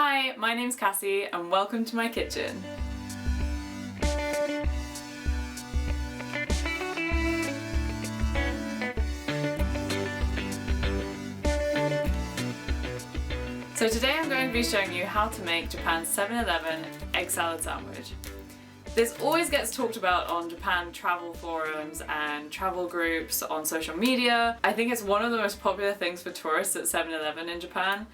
Hi, my name's Cassie and welcome to my kitchen. So today I'm going to be showing you how to make Japan's 7-Eleven egg salad sandwich. This always gets talked about on Japan travel forums and travel groups on social media. I think it's one of the most popular things for tourists at 7-Eleven in Japan,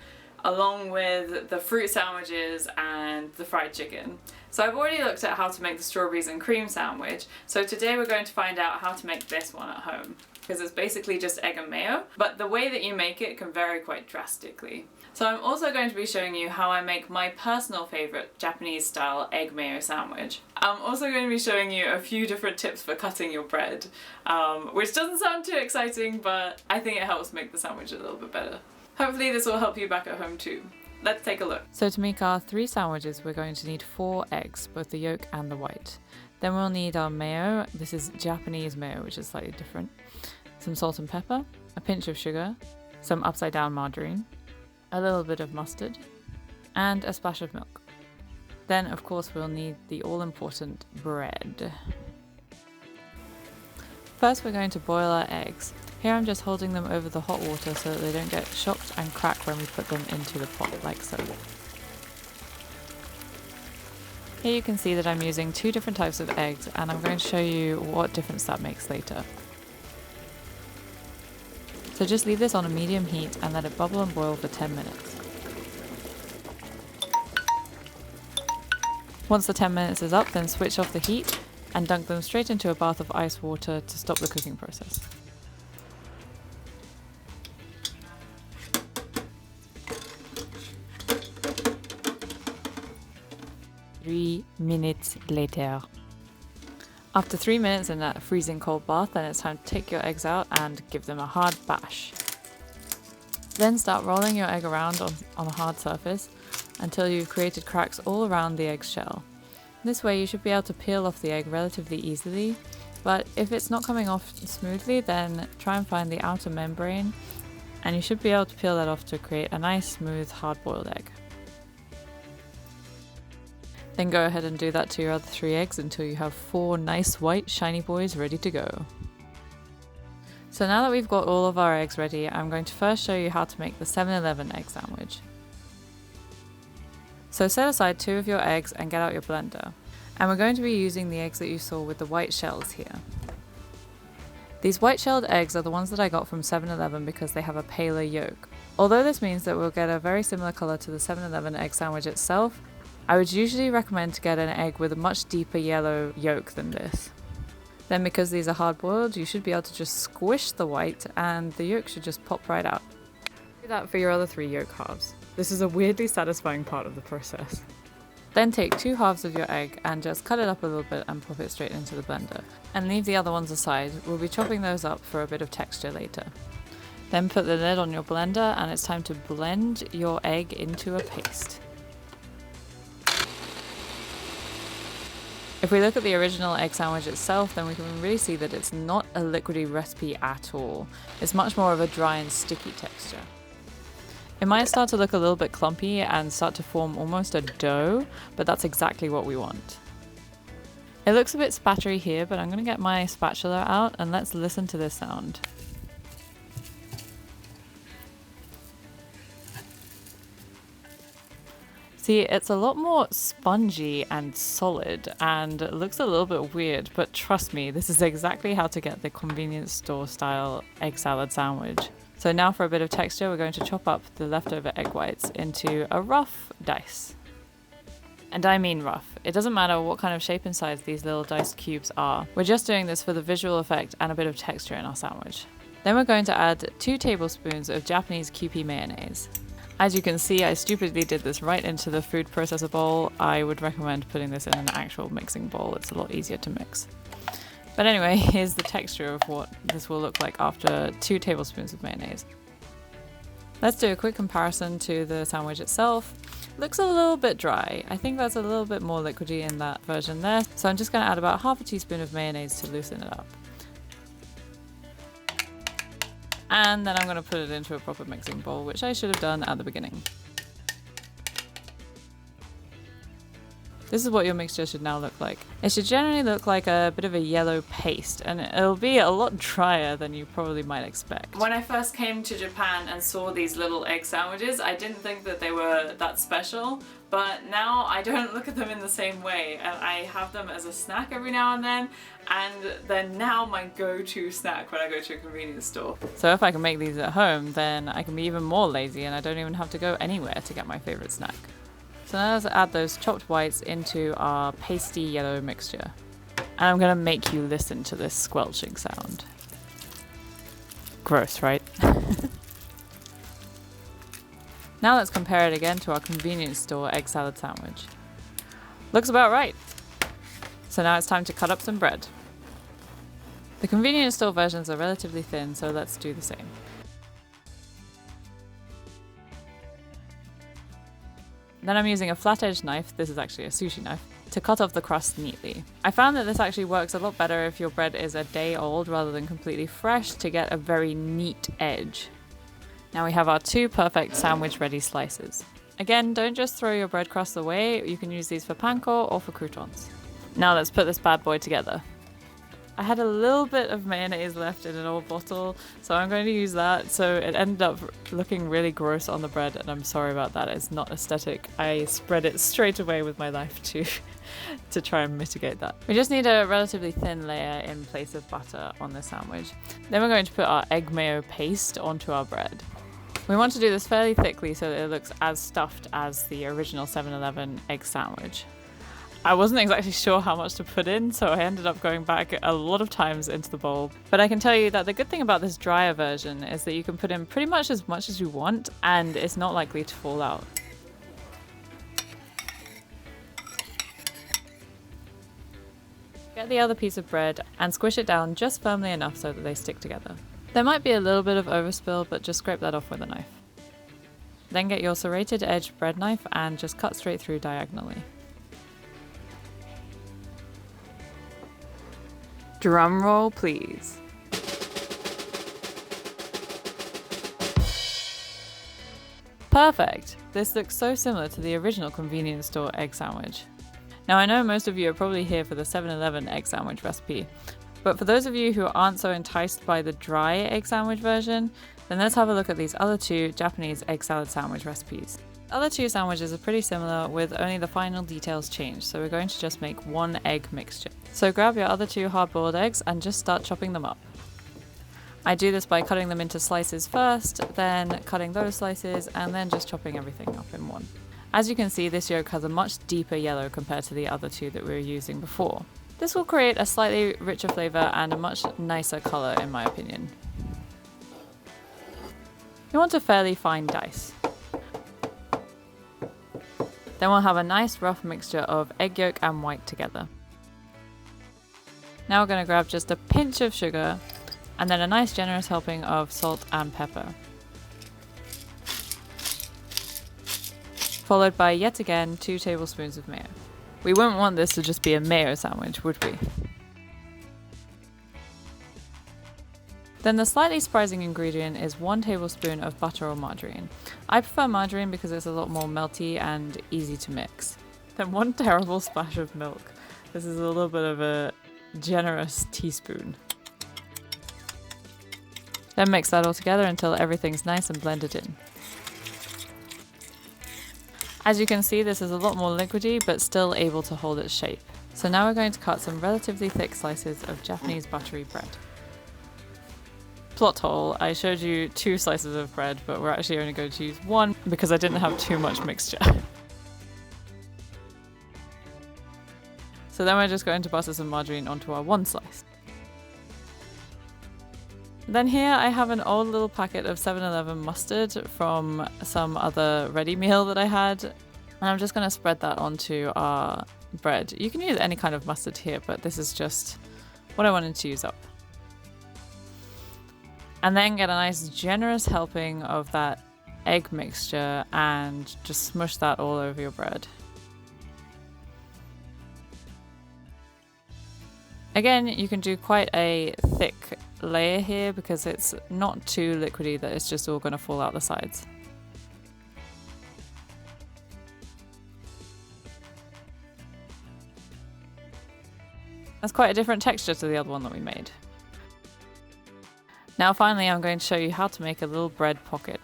along with the fruit sandwiches and the fried chicken. So I've already looked at how to make the strawberries and cream sandwich, so today we're going to find out how to make this one at home, because it's basically just egg and mayo, but the way that you make it can vary quite drastically. So I'm also going to be showing you how I make my personal favourite Japanese style egg mayo sandwich. I'm also going to be showing you a few different tips for cutting your bread, which doesn't sound too exciting, but I think it helps make the sandwich a little bit better. Hopefully this will help you back at home too. Let's take a look. So to make our 3 sandwiches, we're going to need 4 eggs, both the yolk and the white. Then we'll need our mayo. This is Japanese mayo, which is slightly different. Some salt and pepper, a pinch of sugar, some upside down margarine, a little bit of mustard, and a splash of milk. Then of course we'll need the all-important bread. First we're going to boil our eggs. Here I'm just holding them over the hot water so that they don't get shocked and crack when we put them into the pot, like so. Here you can see that I'm using 2 different types of eggs, and I'm going to show you what difference that makes later. So just leave this on a medium heat and let it bubble and boil for 10 minutes. Once the 10 minutes is up, then switch off the heat and dunk them straight into a bath of ice water to stop the cooking process. Three minutes later. After 3 minutes in that freezing cold bath, then it's time to take your eggs out and give them a hard bash. Then start rolling your egg around on a hard surface until you've created cracks all around the egg shell. This way you should be able to peel off the egg relatively easily, but if it's not coming off smoothly, then try and find the outer membrane and you should be able to peel that off to create a nice smooth hard-boiled egg. Then go ahead and do that to your other 3 eggs until you have 4 nice white shiny boys ready to go. So now that we've got all of our eggs ready, I'm going to first show you how to make the 7-Eleven egg sandwich. So set aside 2 of your eggs and get out your blender. And we're going to be using the eggs that you saw with the white shells here. These white shelled eggs are the ones that I got from 7-Eleven because they have a paler yolk. Although this means that we'll get a very similar colour to the 7-Eleven egg sandwich itself, I would usually recommend to get an egg with a much deeper yellow yolk than this. Then because these are hard boiled, you should be able to just squish the white and the yolk should just pop right out. Do that for your other 3 yolk halves. This is a weirdly satisfying part of the process. Then take 2 halves of your egg and just cut it up a little bit and pop it straight into the blender. And leave the other ones aside. We'll be chopping those up for a bit of texture later. Then put the lid on your blender and it's time to blend your egg into a paste. If we look at the original egg sandwich itself, then we can really see that it's not a liquidy recipe at all. It's much more of a dry and sticky texture. It might start to look a little bit clumpy and start to form almost a dough, but that's exactly what we want. It looks a bit spattery here, but I'm going to get my spatula out and let's listen to this sound. See, it's a lot more spongy and solid and it looks a little bit weird, but trust me, this is exactly how to get the convenience store style egg salad sandwich. So now for a bit of texture, we're going to chop up the leftover egg whites into a rough dice. And I mean rough. It doesn't matter what kind of shape and size these little diced cubes are. We're just doing this for the visual effect and a bit of texture in our sandwich. Then we're going to add 2 tablespoons of Japanese Kewpie mayonnaise. As you can see, I stupidly did this right into the food processor bowl. I would recommend putting this in an actual mixing bowl. It's a lot easier to mix. But anyway, here's the texture of what this will look like after 2 tablespoons of mayonnaise. Let's do a quick comparison to the sandwich itself. Looks a little bit dry. I think that's a little bit more liquidy in that version there. So I'm just going to add about half a teaspoon of mayonnaise to loosen it up. And then I'm going to put it into a proper mixing bowl, which I should have done at the beginning. This is what your mixture should now look like. It should generally look like a bit of a yellow paste, and it'll be a lot drier than you probably might expect. When I first came to Japan and saw these little egg sandwiches, I didn't think that they were that special, but now I don't look at them in the same way, and I have them as a snack every now and then, and they're now my go-to snack when I go to a convenience store. So if I can make these at home, then I can be even more lazy and I don't even have to go anywhere to get my favorite snack. So now let's add those chopped whites into our pasty yellow mixture. And I'm gonna make you listen to this squelching sound. Gross, right? Now let's compare it again to our convenience store egg salad sandwich. Looks about right. So now it's time to cut up some bread. The convenience store versions are relatively thin, so let's do the same. Then I'm using a flat-edged knife, this is actually a sushi knife, to cut off the crust neatly. I found that this actually works a lot better if your bread is a day old rather than completely fresh to get a very neat edge. Now we have our 2 perfect sandwich-ready slices. Again, don't just throw your bread crusts away, you can use these for panko or for croutons. Now let's put this bad boy together. I had a little bit of mayonnaise left in an old bottle, so I'm going to use that. So it ended up looking really gross on the bread, and I'm sorry about that. It's not aesthetic. I spread it straight away with my knife to try and mitigate that. We just need a relatively thin layer in place of butter on the sandwich. Then we're going to put our egg mayo paste onto our bread. We want to do this fairly thickly so that it looks as stuffed as the original 7-Eleven egg sandwich. I wasn't exactly sure how much to put in, so I ended up going back a lot of times into the bowl. But I can tell you that the good thing about this drier version is that you can put in pretty much as you want, and it's not likely to fall out. Get the other piece of bread and squish it down just firmly enough so that they stick together. There might be a little bit of overspill, but just scrape that off with a knife. Then get your serrated edge bread knife and just cut straight through diagonally. Drum roll, please. Perfect! This looks so similar to the original convenience store egg sandwich. Now I know most of you are probably here for the 7-Eleven egg sandwich recipe, but for those of you who aren't so enticed by the dry egg sandwich version, then let's have a look at these other 2 Japanese egg salad sandwich recipes. The other 2 sandwiches are pretty similar, with only the final details changed, so we're going to just make 1 egg mixture. So grab your other 2 hard-boiled eggs and just start chopping them up. I do this by cutting them into slices first, then cutting those slices, and then just chopping everything up in one. As you can see, this yolk has a much deeper yellow compared to the other 2 that we were using before. This will create a slightly richer flavour and a much nicer colour in my opinion. You want a fairly fine dice. Then we'll have a nice rough mixture of egg yolk and white together. Now we're going to grab just a pinch of sugar and then a nice generous helping of salt and pepper. Followed by yet again 2 tablespoons of mayo. We wouldn't want this to just be a mayo sandwich, would we? Then the slightly surprising ingredient is 1 tablespoon of butter or margarine. I prefer margarine because it's a lot more melty and easy to mix. Then 1 terrible splash of milk. This is a little bit of a generous teaspoon. Then mix that all together until everything's nice and blended in. As you can see, this is a lot more liquidy but still able to hold its shape. So now we're going to cut some relatively thick slices of Japanese buttery bread. Plot hole, I showed you 2 slices of bread, but we're actually only going to use 1 because I didn't have too much mixture. So then we're just going to butter some margarine onto our 1 slice. Then here I have an old little packet of 7-Eleven mustard from some other ready meal that I had, and I'm just going to spread that onto our bread. You can use any kind of mustard here, but this is just what I wanted to use up. And then get a nice generous helping of that egg mixture and just smush that all over your bread. Again, you can do quite a thick layer here because it's not too liquidy that it's just all going to fall out the sides. That's quite a different texture to the other one that we made. Now finally I'm going to show you how to make a little bread pocket.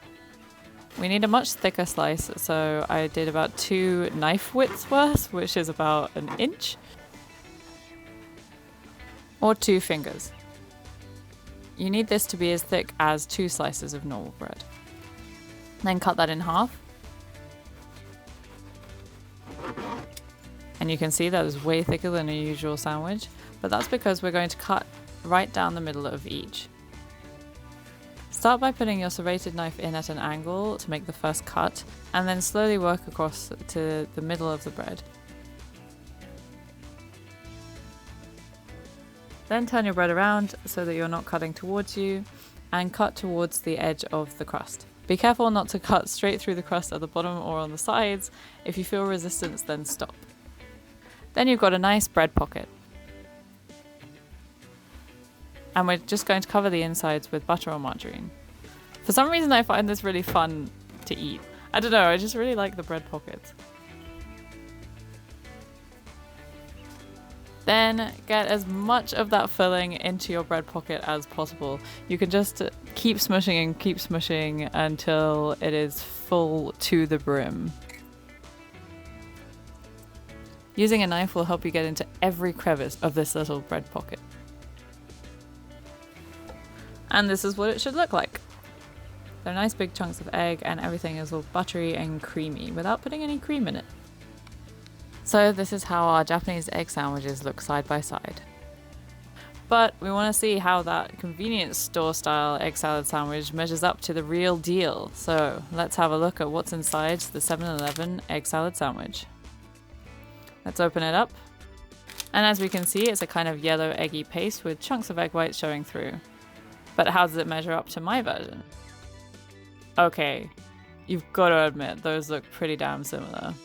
We need a much thicker slice, so I did about 2 knife widths worth, which is about 1 inch. Or 2 fingers. You need this to be as thick as 2 slices of normal bread. Then cut that in half. And you can see that was way thicker than a usual sandwich, but that's because we're going to cut right down the middle of each. Start by putting your serrated knife in at an angle to make the first cut, and then slowly work across to the middle of the bread. Then turn your bread around so that you're not cutting towards you, and cut towards the edge of the crust. Be careful not to cut straight through the crust at the bottom or on the sides. If you feel resistance, then stop. Then you've got a nice bread pocket. And we're just going to cover the insides with butter or margarine. For some reason I find this really fun to eat. I don't know, I just really like the bread pockets. Then get as much of that filling into your bread pocket as possible. You can just keep smushing until it is full to the brim. Using a knife will help you get into every crevice of this little bread pocket. And this is what it should look like. They're nice big chunks of egg and everything is all buttery and creamy without putting any cream in it. So this is how our Japanese egg sandwiches look side by side. But we want to see how that convenience store style egg salad sandwich measures up to the real deal. So let's have a look at what's inside the 7-Eleven egg salad sandwich. Let's open it up. And as we can see, it's a kind of yellow eggy paste with chunks of egg whites showing through. But how does it measure up to my version? Okay, you've got to admit, those look pretty damn similar.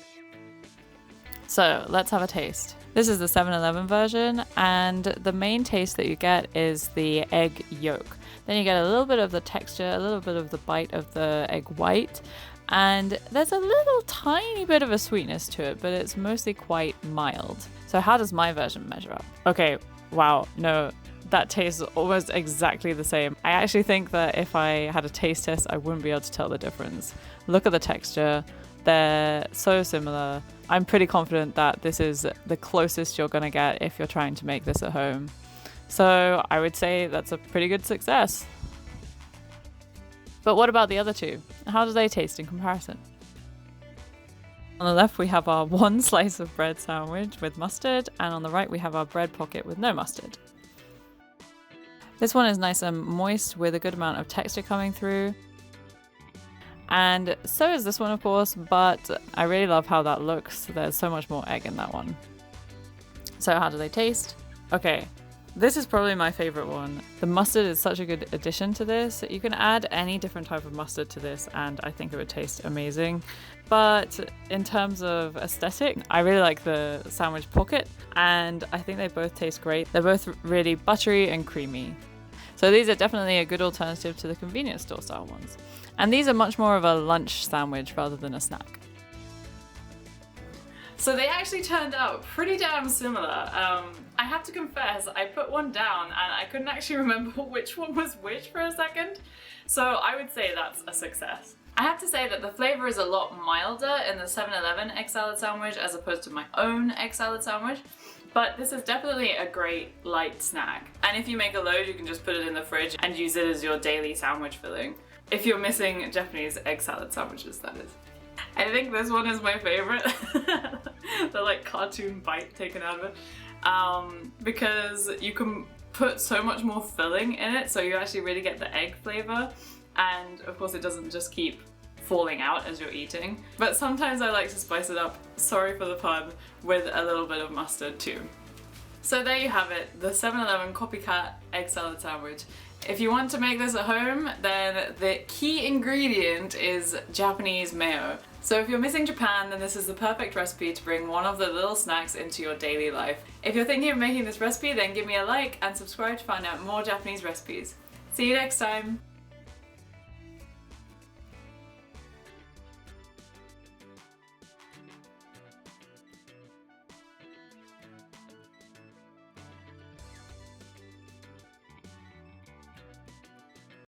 So let's have a taste. This is the 7-Eleven version, and the main taste that you get is the egg yolk. Then you get a little bit of the texture, a little bit of the bite of the egg white, and there's a little tiny bit of a sweetness to it, but it's mostly quite mild. So how does my version measure up? Okay, wow, no. That tastes almost exactly the same. I actually think that if I had a taste test, I wouldn't be able to tell the difference. Look at the texture. They're so similar. I'm pretty confident that this is the closest you're gonna get if you're trying to make this at home. So I would say that's a pretty good success. But what about the other two? How do they taste in comparison? On the left we have our 1 slice of bread sandwich with mustard, and on the right we have our bread pocket with no mustard. This one is nice and moist with a good amount of texture coming through. And so is this one, of course, but I really love how that looks. There's so much more egg in that one. So how do they taste? Okay, this is probably my favorite one. The mustard is such a good addition to this. You can add any different type of mustard to this and I think it would taste amazing. But in terms of aesthetic, I really like the sandwich pocket and I think they both taste great. They're both really buttery and creamy. So these are definitely a good alternative to the convenience store style ones. And these are much more of a lunch sandwich rather than a snack. So they actually turned out pretty damn similar. I have to confess, I put one down and I couldn't actually remember which one was which for a second. So I would say that's a success. I have to say that the flavor is a lot milder in the 7-Eleven egg salad sandwich as opposed to my own egg salad sandwich. But this is definitely a great light snack. And if you make a load, you can just put it in the fridge and use it as your daily sandwich filling. If you're missing Japanese egg salad sandwiches, that is. I think this one is my favorite. The like cartoon bite taken out of it. Because you can put so much more filling in it, so you actually really get the egg flavor. And of course it doesn't just keep falling out as you're eating. But sometimes I like to spice it up, sorry for the pun, with a little bit of mustard too. So there you have it, the 7-Eleven copycat egg salad sandwich. If you want to make this at home, then the key ingredient is Japanese mayo. So if you're missing Japan, then this is the perfect recipe to bring one of the little snacks into your daily life. If you're thinking of making this recipe, then give me a like and subscribe to find out more Japanese recipes. See you next time!